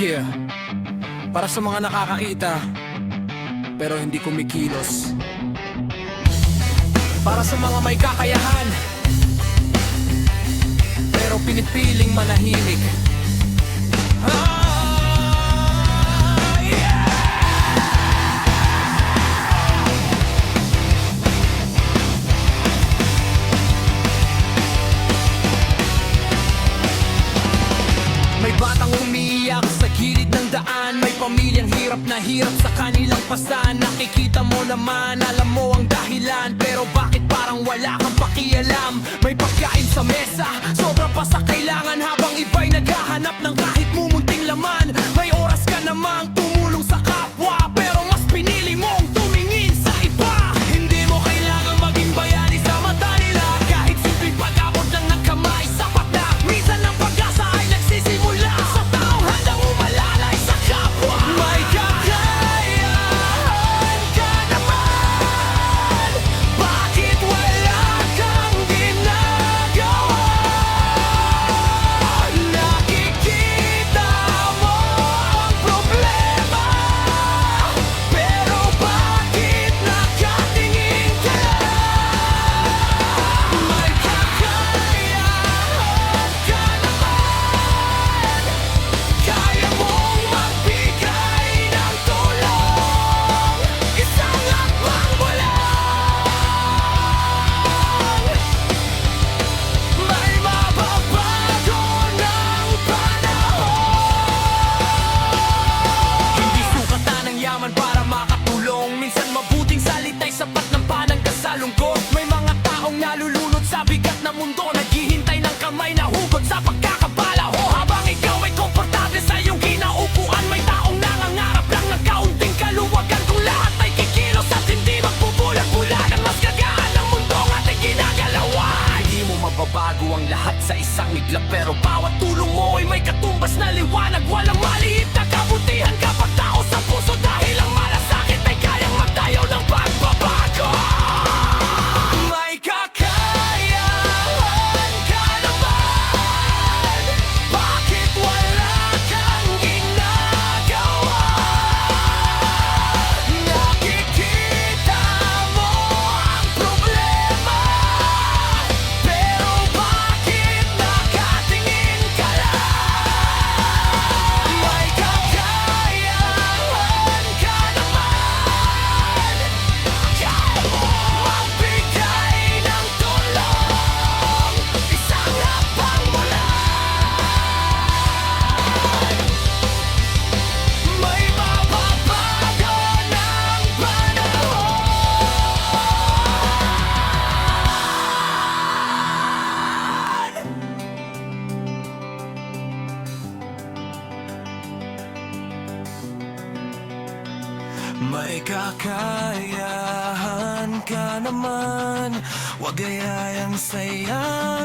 Yeah, para sa mga nakakakita pero hindi kumikilos. Para sa mga may kakayahan pero pinipiling manahimik. May batang umiiyak sa gilid ng daan, may pamilyang hirap na hirap sa kanilang pasan. Nakikita mo naman, alam mo ang dahilan, pero bakit parang wala kang pakialam? May pagkain sa mesa, sobra pa sa kailangan, habang iba'y naghahanap ng kahit mumunting laman. May oras ka namang tumulong sa kapwa, pero mas pinili mong tumingin sa iba. Hindi mo kailangang maging bayani sa mata nila, kahit simpleng pag-abot lang ng kamay sapat na. Minsan ang pag-asa ay nagsisimula sa taong handang umalalay sa kapwa. May kakayahan ka naman, bakit wala kang ginagawa? Nakikita mo ang problema, pero bakit nakatingin ka lang? May kakayahan ka naman, kaya mong magbigay ng tulong, isang hakbang mo lang. May mababago ng panahon. Hindi sukatan ng yaman para makatulong, minsan mabuting salita'y sapat ng panangga sa lungkot. May mga taong nalulunod sa bigat na mundo, naghihintay ng kamay na hugot sa pagkakabala. O habang ikaw ay komportable sa iyong kinaupuan, may taong nangangarap lang ng kaunting kaluwagan. Kung lahat ay kikilos at hindi magbubulag-bulag, ang mas gagaan ng mundo ang ating ginagalawan. Hindi mo mababago ang lahat sa isang iglap, pero bawat tulong mo ay may katumbas na liwanag. Walang maliit na kabutihan kapag tao sa puso, dahil ang malasakit ay kayang magtayaw ng pagbabago. May kakayahan ka naman, bakit wala kang ginagawa? Nakikita mo ang problema, pero bakit nakatingin ka lang? May kakayahan ka naman, kaya mong magbigay ng tulong, isang hakbang mo lang. May mababago ng panahon. May kakayahan ka naman, wag gayayang sayang